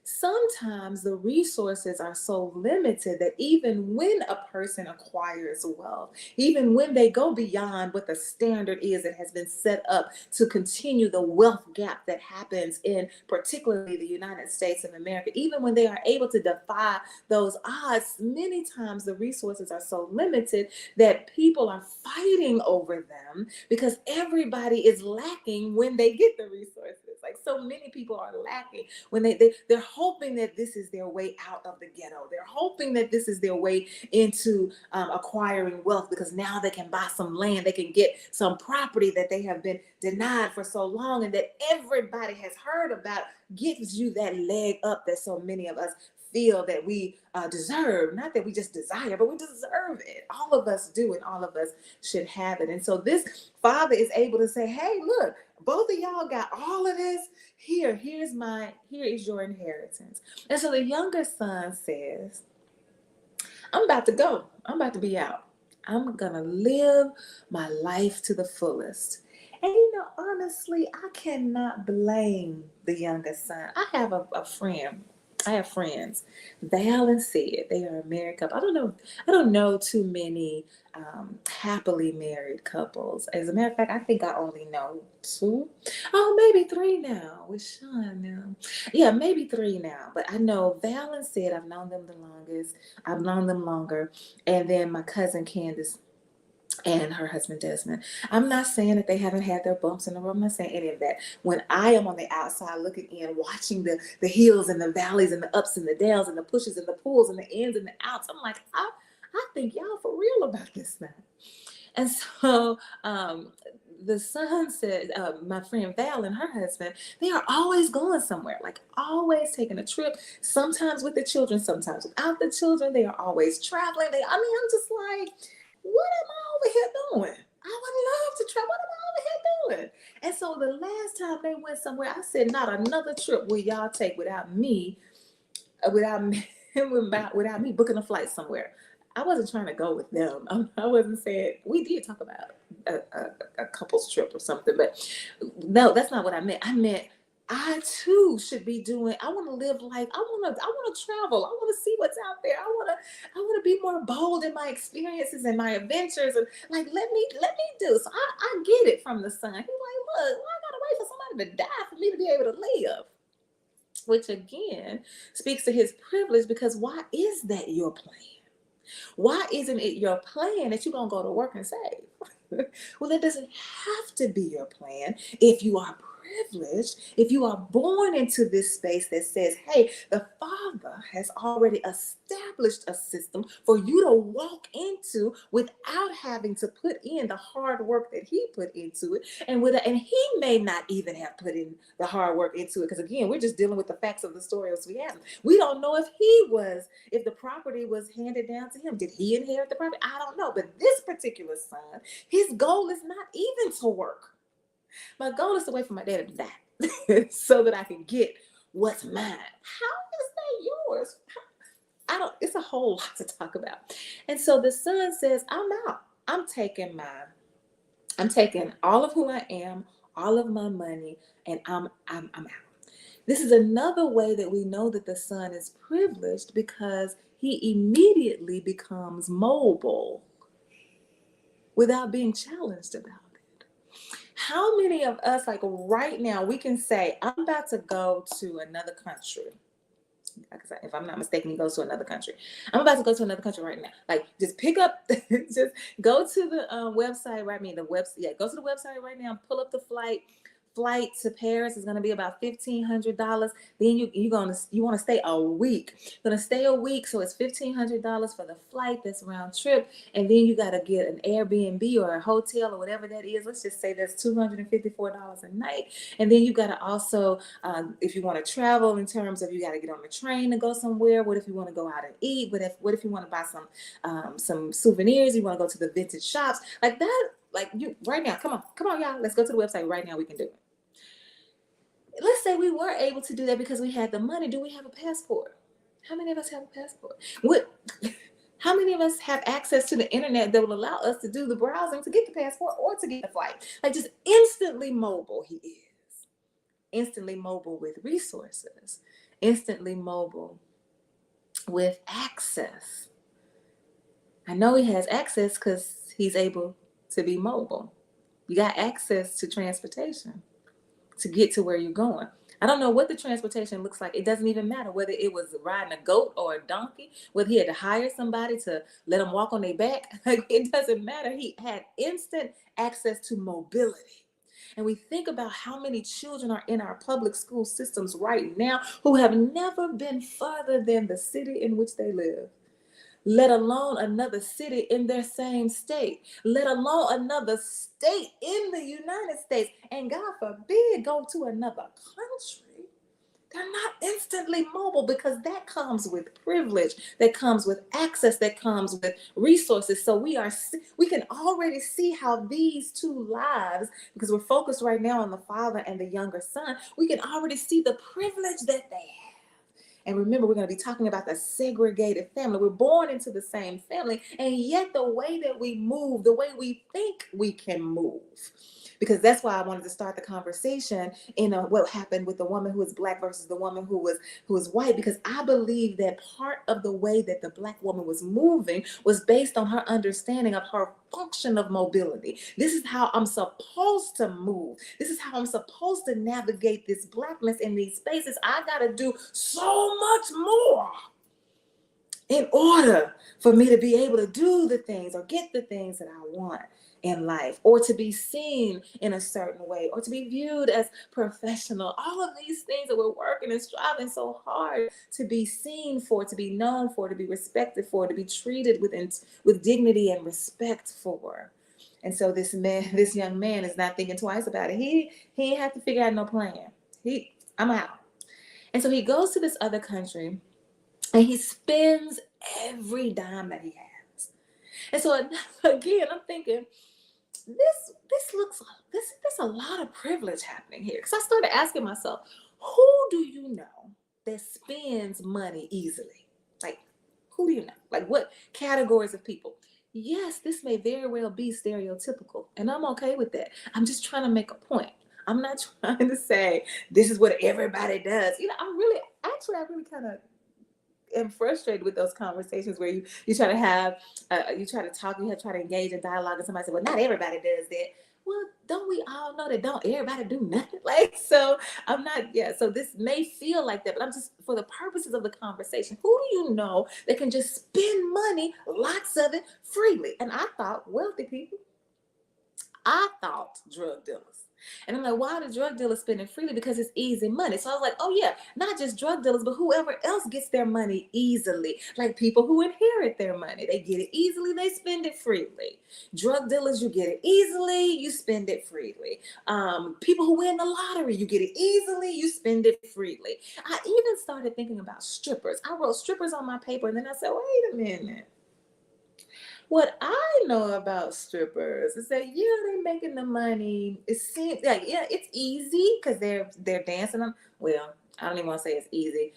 Sometimes the resources are so limited that even when a person acquires wealth, even when they go beyond what the standard is that has been set up to continue the wealth gap that happens in particularly the United States of America, even when they are able to defy those odds, many times the resources are so limited that people are fighting over them because everybody is lacking when they get the resources. Like so many people are lacking when they're hoping that this is their way out of the ghetto. They're hoping that this is their way into acquiring wealth because now they can buy some land, they can get some property that they have been denied for so long and that everybody has heard about, gives you that leg up that so many of us feel that we deserve. Not that we just desire, but we deserve it. All of us do, and all of us should have it. And so this father is able to say, hey, look, both of y'all got all of this. Here is your inheritance. And so the younger son says, I'm about to go. I'm about to be out. I'm going to live my life to the fullest. And honestly, I cannot blame the youngest son. I have a friend. I have friends, Val and Sid. They are a married couple. I don't know too many happily married couples. As a matter of fact, I think I only know two. Oh, maybe three now with Sean now. Yeah, maybe three now. But I know Val and Sid. I've known them the longest. I've known them longer. And then my cousin Candace and her husband Desmond. I'm not saying that they haven't had their bumps in the road. I'm not saying any of that. When I am on the outside looking in, watching the hills and the valleys and the ups and the downs and the pushes and the pulls and the ins and the outs, I'm like, I think y'all for real about this now. And so the son said, my friend Val and her husband, they are always going somewhere, like always taking a trip, sometimes with the children, sometimes without the children. They are always traveling. I'm just like, what am I over here doing? I would love to travel. What am I over here doing? And so the last time they went somewhere, I said, not another trip will y'all take without me, without me, without me booking a flight somewhere. I wasn't trying to go with them. I wasn't saying, we did talk about a couple's trip or something, but no, that's not what I meant. I meant I too should be doing. I want to live life. I want to travel. I want to see what's out there. I want to be more bold in my experiences and my adventures. And like, let me do. So I get it from the son. He's like, look, why I gotta wait for somebody to die for me to be able to live? Which again speaks to his privilege, because why is that your plan? Why isn't it your plan that you're going to go to work and save? Well, it doesn't have to be your plan if you are privileged, if you are born into this space that says, hey, the Father has already established a system for you to walk into without having to put in the hard work that he put into it. And he may not even have put in the hard work into it, because again, we're just dealing with the facts of the story as we have them. We don't know if the property was handed down to him. Did he inherit the property? I don't know. But this particular son, his goal is not even to work. My goal is to wait for my daddy to die so that I can get what's mine. How is that yours? It's a whole lot to talk about. And so the son says, I'm out. I'm taking all of who I am, all of my money, and I'm out. This is another way that we know that the son is privileged, because he immediately becomes mobile without being challenged about it. How many of us, like right now, we can say, I'm about to go to another country. If I'm not mistaken, he goes to another country. I'm about to go to another country right now. Like, just pick up, just go to the website, right? Go to the website right now, pull up the flight. Flight to Paris is going to be about $1,500. Then you want to stay a week. You're going to stay a week, so it's $1,500 for the flight. That's round trip, and then you got to get an Airbnb or a hotel or whatever that is. Let's just say that's $254 a night, and then you got to also, if you want to travel, in terms of you got to get on the train to go somewhere. What if you want to go out and eat? What if you want to buy some souvenirs? You want to go to the vintage shops like that. Like, you right now, come on, y'all. Let's go to the website right now. We can do it. Let's say we were able to do that because we had the money. Do we have a passport? How many of us have a passport? How many of us have access to the internet that will allow us to do the browsing to get the passport or to get the flight? Like, just instantly mobile he is. Instantly mobile with resources. Instantly mobile with access. I know he has access because he's able to be mobile. You got access to transportation to get to where you're going. I don't know what the transportation looks like. It doesn't even matter whether it was riding a goat or a donkey, whether he had to hire somebody to let him walk on their back. Like, it doesn't matter. He had instant access to mobility. And we think about how many children are in our public school systems right now who have never been further than the city in which they live, let alone another city in their same state, let alone another state in the United States, and God forbid go to another country. They're not instantly mobile, because that comes with privilege, that comes with access, that comes with resources. So we can already see how these two lives, because we're focused right now on the father and the younger son, we can already see the privilege that they have. And remember, we're going to be talking about the segregated family. We're born into the same family, and yet the way that we move, the way we think we can move. Because that's why I wanted to start the conversation in what happened with the woman who was Black versus the woman who was white, because I believe that part of the way that the Black woman was moving was based on her understanding of her function of mobility. This is how I'm supposed to move. This is how I'm supposed to navigate this Blackness in these spaces. I got to do so much more in order for me to be able to do the things or get the things that I want in life, or to be seen in a certain way, or to be viewed as professional. All of these things that we're working and striving so hard to be seen for, to be known for, to be respected for, to be treated with dignity and respect for. And so this young man is not thinking twice about it. He ain't have to figure out no plan. I'm out. And so he goes to this other country and he spends every dime that he has. And so again, I'm thinking, there's a lot of privilege happening here. Because I started asking myself, who do you know that spends money easily? Like, who do you know? Like, what categories of people? Yes, this may very well be stereotypical, and I'm okay with that. I'm just trying to make a point. I'm not trying to say this is what everybody does. I really kind of am frustrated with those conversations where you try to have, you try to talk, try to engage in dialogue, and somebody says, well, not everybody does that. Well, don't we all know that don't everybody do nothing? So I'm not, so this may feel like that, but I'm just, for the purposes of the conversation, who do you know that can just spend money, lots of it, freely? And I thought wealthy people. I thought drug dealers. And I'm like, why are the drug dealers spending freely? Because it's easy money. So I was like, oh yeah, not just drug dealers, but whoever else gets their money easily. Like people who inherit their money. They get it easily, they spend it freely. Drug dealers, you get it easily, you spend it freely. People who win the lottery, you get it easily, you spend it freely. I even started thinking about strippers. I wrote strippers on my paper, and then I said, wait a minute. What I know about strippers is that they're making the money. It seems like it's easy because they're dancing on. Well, I don't even want to say it's easy.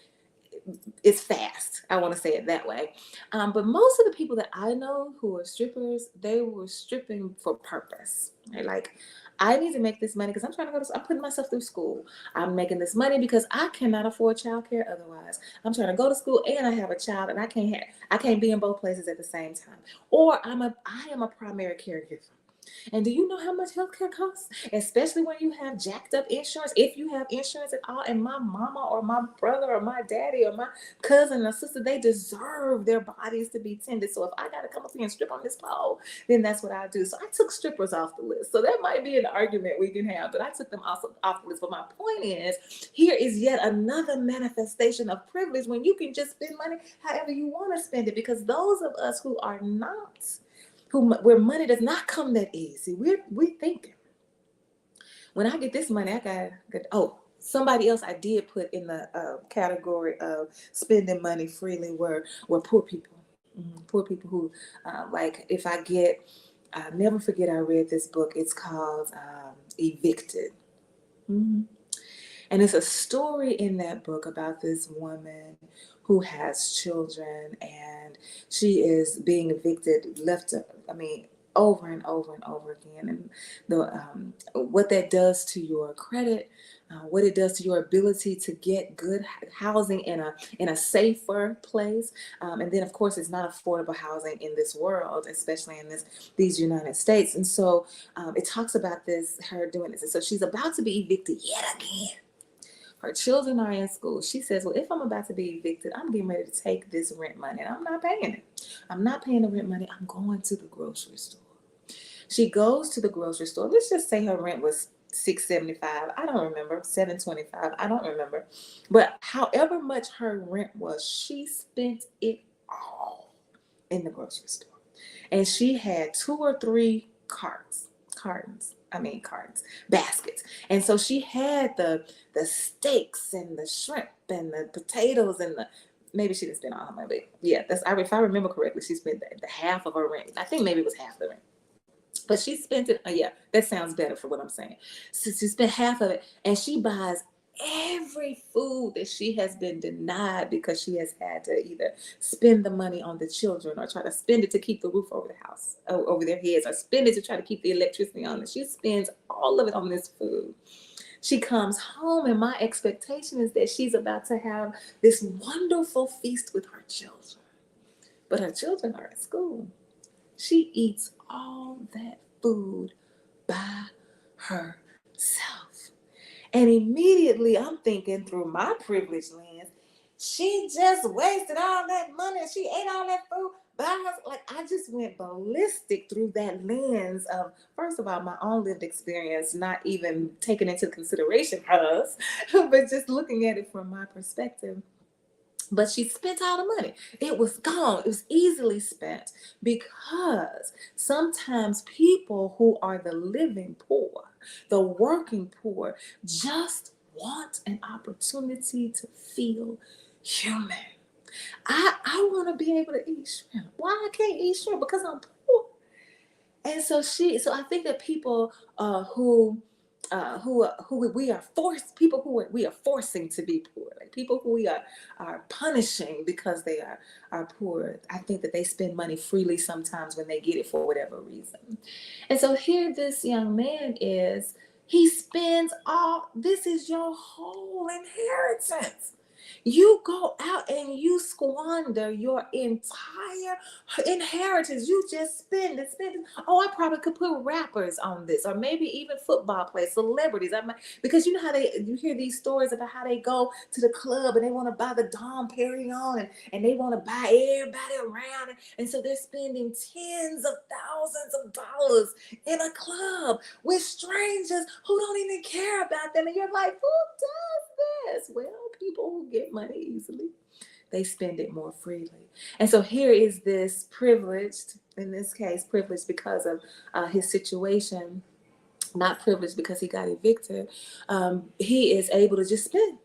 It's fast. I want to say it that way. But most of the people that I know who are strippers, they were stripping for purpose. They're like, I need to make this money because I'm trying to go to. I'm putting myself through school. I'm making this money because I cannot afford childcare otherwise. I'm trying to go to school and I have a child, and I can't be in both places at the same time. Or I am a primary caregiver. And do you know how much healthcare costs? Especially when you have jacked up insurance, if you have insurance at all. And my mama or my brother or my daddy or my cousin or sister, they deserve their bodies to be tended. So if I got to come up here and strip on this pole, then that's what I do. So I took strippers off the list. So that might be an argument we can have, but I took them also off the list. But my point is, here is yet another manifestation of privilege when you can just spend money however you want to spend it. Because those of us who are not, where money does not come that easy, we're thinking, when I get this money, I got somebody else I did put in the category of spending money freely were poor people. Poor people who, like, if I get, I'll never forget, I read this book. It's called Evicted. Mm-hmm. And it's a story in that book about this woman who has children, and she is being evicted, over and over and over again. And what that does to your credit, what it does to your ability to get good housing in a safer place. And then, of course, it's not affordable housing in this world, especially in these United States. And so it talks about her doing this. And so she's about to be evicted yet again. Her children are in school. She says, well, if I'm about to be evicted, I'm getting ready to take this rent money, and I'm not paying it. I'm not paying the rent money. I'm going to the grocery store. She goes to the grocery store. Let's just say her rent was $6.75. I don't remember. $7.25. I don't remember. But however much her rent was, she spent it all in the grocery store. And she had 2 or 3 baskets. And so she had the steaks and the shrimp and the potatoes and maybe she didn't spend all her money, but yeah, if I remember correctly, she spent the half of her rent. I think maybe it was half the rent. But she spent it, that sounds better for what I'm saying. So she spent half of it, and she buys every food that she has been denied because she has had to either spend the money on the children or try to spend it to keep the roof over the house, over their heads, or spend it to try to keep the electricity on. She spends all of it on this food. She comes home, and my expectation is that she's about to have this wonderful feast with her children. But her children are at school. She eats all that food by herself. And immediately I'm thinking through my privileged lens, she just wasted all that money. She ate all that food by herself. Like, I just went ballistic through that lens of, first of all, my own lived experience, not even taking into consideration hers, but just looking at it from my perspective. But she spent all the money. It was gone. It was easily spent, because sometimes people who are the living poor, the working poor, just want an opportunity to feel human. I want to be able to eat shrimp. Why I can't eat shrimp? Because I'm poor. And so I think that people who we are forced, people who we are forcing to be poor, like people who we are punishing because they are poor. I think that they spend money freely sometimes when they get it for whatever reason. And so here this young man is, he spends all, this is your whole inheritance. You go out and you squander your entire inheritance. You just spend it. Oh, I probably could put rappers on this, or maybe even football players, celebrities. Because you know how you hear these stories about how they go to the club and they want to buy the Dom Perignon, and they want to buy everybody around. And so they're spending tens of thousands of dollars in a club with strangers who don't even care about them. And you're like, who does this? Well, people who get money easily, they spend it more freely. And so here is this privileged, in this case, privileged because of his situation, not privileged because he got evicted. He is able to just spend.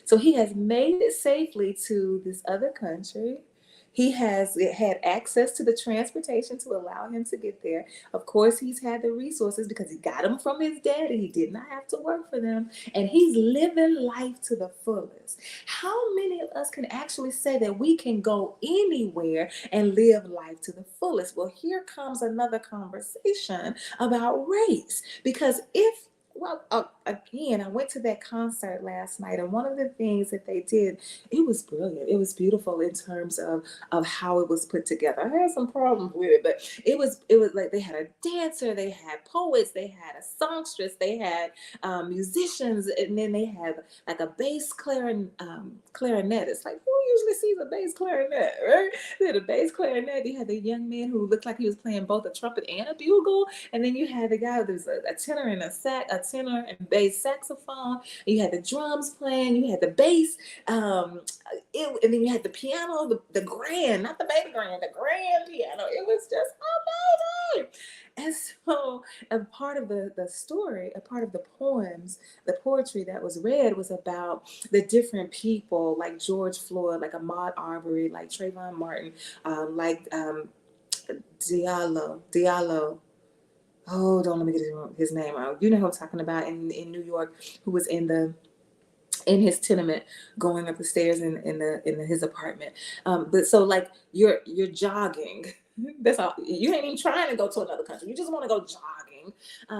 So he has made it safely to this other country. He has had access to the transportation to allow him to get there. Of course, he's had the resources because he got them from his daddy. He did not have to work for them. And he's living life to the fullest. How many of us can actually say that we can go anywhere and live life to the fullest? Well, here comes another conversation about race. Because again, I went to that concert last night, and one of the things that they did, it was brilliant. It was beautiful in terms of how it was put together. I had some problems with it, but it was like they had a dancer, they had poets, they had a songstress, they had musicians, and then they had like a bass clarinet. It's like, who usually sees a bass clarinet, right? They had a bass clarinet. You had the young man who looked like he was playing both a trumpet and a bugle, and then you had the guy who was a tenor and a tenor and bass saxophone. And you had the drums playing. You had the bass, and then you had the piano, the grand, not the baby grand, the grand piano. It was just amazing. And so, a part of the story, a part of the poems, the poetry that was read was about the different people, like George Floyd, like Ahmaud Arbery, like Trayvon Martin, like Diallo. Oh, don't let me get his name out. You know who I'm talking about, in New York, who was in his tenement, going up the stairs in his apartment. But so, like, you're jogging. That's all. You ain't even trying to go to another country. You just want to go jogging.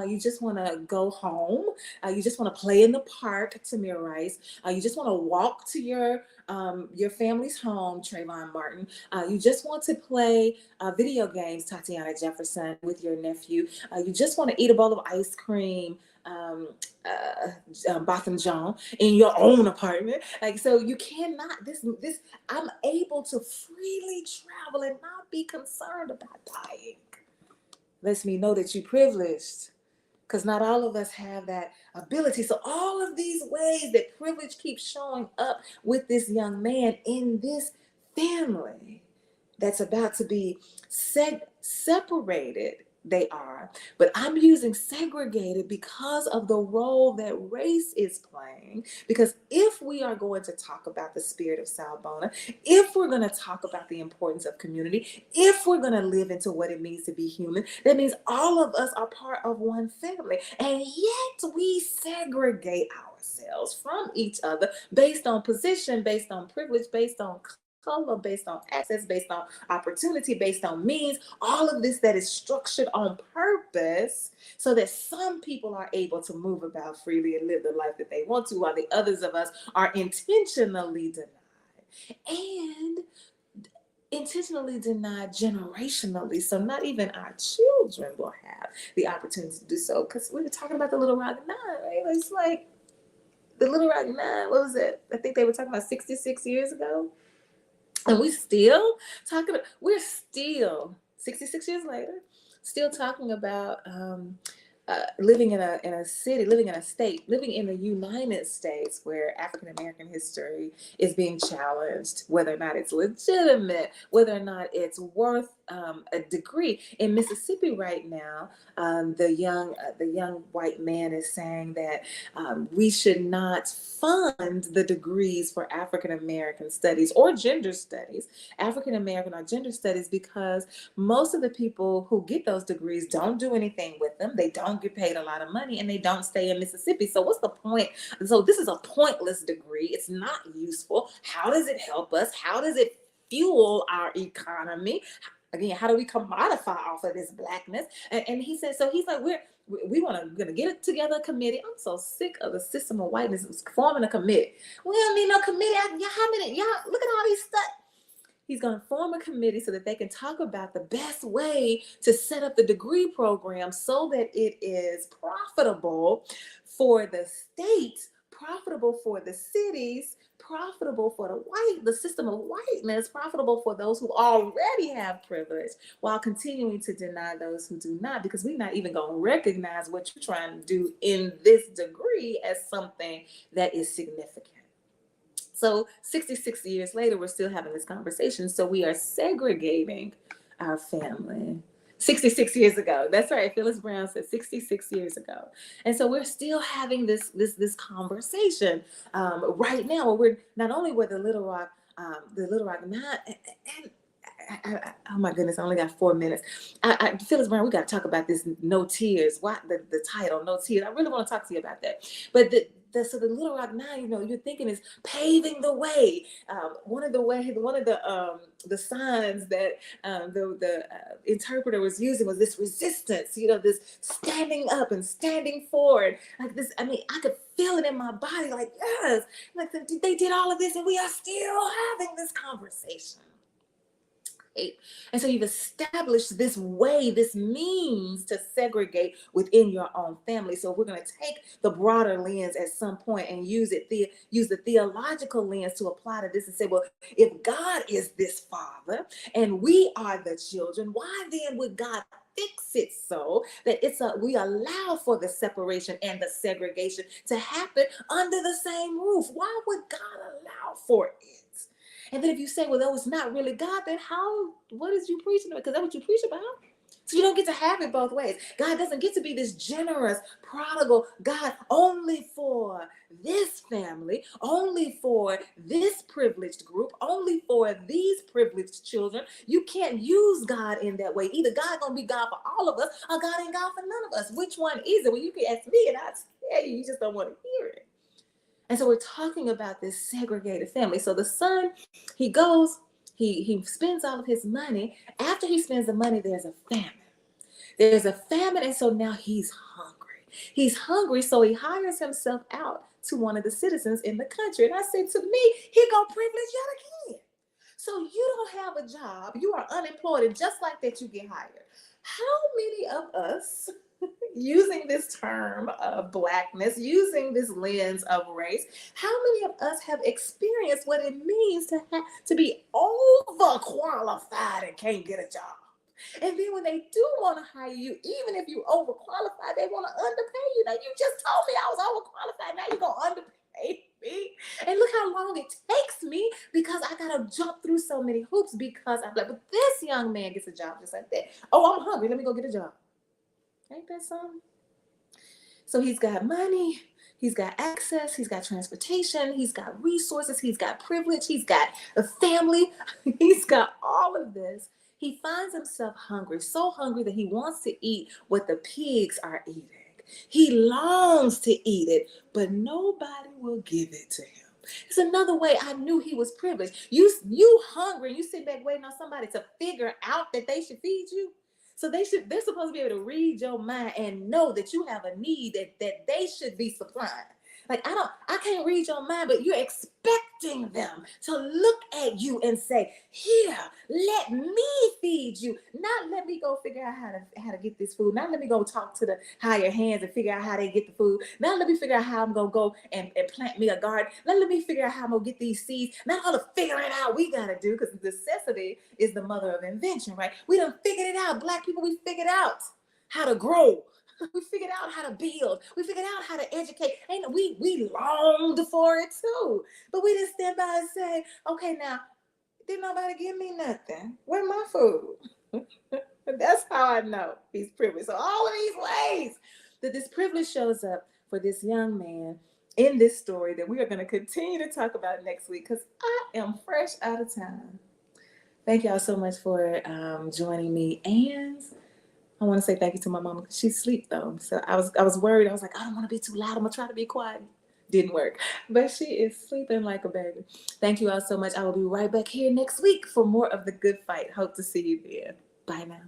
You just want to go home. You just want to play in the park, Tamir Rice. You just want to walk to your family's home, Trayvon Martin. You just want to play video games, Tatiana Jefferson, with your nephew. You just want to eat a bowl of ice cream, Botham John, in your own apartment. Like, so you cannot, this, I'm able to freely travel and not be concerned about dying. Lets me know that you're privileged, because not all of us have that ability. So all of these ways that privilege keeps showing up with this young man in this family that's about to be separated, they are. But I'm using segregated because of the role that race is playing. Because if we are going to talk about the spirit of Sawubona, if we're going to talk about the importance of community, if we're going to live into what it means to be human, that means all of us are part of one family. And yet we segregate ourselves from each other based on position, based on privilege, based on color, based on access, based on opportunity, based on means, all of this that is structured on purpose so that some people are able to move about freely and live the life that they want to, while the others of us are intentionally denied. And intentionally denied generationally. So not even our children will have the opportunity to do so. Because we were talking about the Little Rock Nine, right? It's like the Little Rock Nine, what was it? I think they were talking about 66 years ago. And we're still 66 years later, still talking about living in a city, living in a state, living in the United States where African American history is being challenged, whether or not it's legitimate, whether or not it's worth a degree. In Mississippi right now, the young white man is saying that we should not fund the degrees for African American studies or gender studies, African American or gender studies, because most of the people who get those degrees don't do anything with them. They don't get paid a lot of money and they don't stay in Mississippi. So what's the point? So this is a pointless degree. It's not useful. How does it help us? How does it fuel our economy? Again, how do we commodify off of this blackness? And he said, so he's like, we're gonna get it together, a committee. I'm so sick of the system of whiteness forming a committee. We don't need no committee. Y'all look at all these stuff. He's going to form a committee so that they can talk about the best way to set up the degree program so that it is profitable for the state, profitable for the cities, profitable for the system of whiteness, profitable for those who already have privilege, while continuing to deny those who do not, because we're not even going to recognize what you're trying to do in this degree as something that is significant. So 66 years later, we're still having this conversation. So we are segregating our family. 66 years ago. That's right. Phyllis Brown said 66 years ago. And so we're still having this conversation right now. Where we're not only with the Little Rock Nine, and oh my goodness, I only got 4 minutes. Phyllis Brown, we got to talk about this No Tears. Why the title No Tears? I really want to talk to you about that. But so the Little Rock Nine, you're thinking is paving the way. One of the signs that the interpreter was using was this resistance. This standing up and standing forward, like this. I mean, I could feel it in my body, like yes, like they did all of this, and we are still having this conversation. And so you've established this way, this means to segregate within your own family. So we're going to take the broader lens at some point and use the theological lens to apply to this and say, well, if God is this father and we are the children, why then would God fix it so that we allow for the separation and the segregation to happen under the same roof? Why would God allow for it? And then if you say, well, that was not really God, then what is you preaching about? Because that's what you preach about. So you don't get to have it both ways. God doesn't get to be this generous, prodigal God only for this family, only for this privileged group, only for these privileged children. You can't use God in that way. Either God gonna be God for all of us, or God ain't God for none of us. Which one is it? Well, you can ask me and I'll tell you, you just don't want to hear it. And so we're talking about this segregated family. So the son, he goes, he spends all of his money. After he spends the money, there's a famine. There's a famine, and so now he's hungry. He's hungry, so he hires himself out to one of the citizens in the country. And I said, to me, here go privilege yet again. So you don't have a job, you are unemployed, and just like that, you get hired. How many of us, using this term of blackness, using this lens of race, how many of us have experienced what it means to be overqualified and can't get a job? And then when they do want to hire you, even if you're overqualified, they want to underpay you. Now, you just told me I was overqualified. Now you're going to underpay me. And look how long it takes me because I got to jump through so many hoops because I'm like, but this young man gets a job just like that. Oh, I'm hungry. Let me go get a job. Ain't that something? So he's got money, he's got access, he's got transportation, he's got resources, he's got privilege, he's got a family, he's got all of this. He finds himself hungry, so hungry that he wants to eat what the pigs are eating. He longs to eat it, but nobody will give it to him. It's another way I knew he was privileged. You hungry, you sit back waiting on somebody to figure out that they should feed you. So they're supposed to be able to read your mind and know that you have a need that they should be supplying. Like I can't read your mind, but you're expecting them to look at you and say, "Here, let me feed you." Not let me go figure out how to get this food. Not let me go talk to the higher hands and figure out how they get the food. Not let me figure out how I'm gonna go and plant me a garden. Not let me figure out how I'm gonna get these seeds. Not all the figuring out we gotta do, because necessity is the mother of invention, right? We done figured it out. Black people, we figured out how to grow. We figured out how to build. We figured out how to educate. And we longed for it too. But we didn't stand by and say, okay, now, didn't nobody give me nothing. Where my food? That's how I know he's privileged. So all of these ways that this privilege shows up for this young man in this story that we are going to continue to talk about next week, because I am fresh out of time. Thank y'all so much for joining me, and I want to say thank you to my mama. She's asleep though, so I was worried. I was like, I don't want to be too loud. I'm gonna try to be quiet. Didn't work, but she is sleeping like a baby. Thank you all so much. I will be right back here next week for more of the good fight. Hope to see you there. Bye now.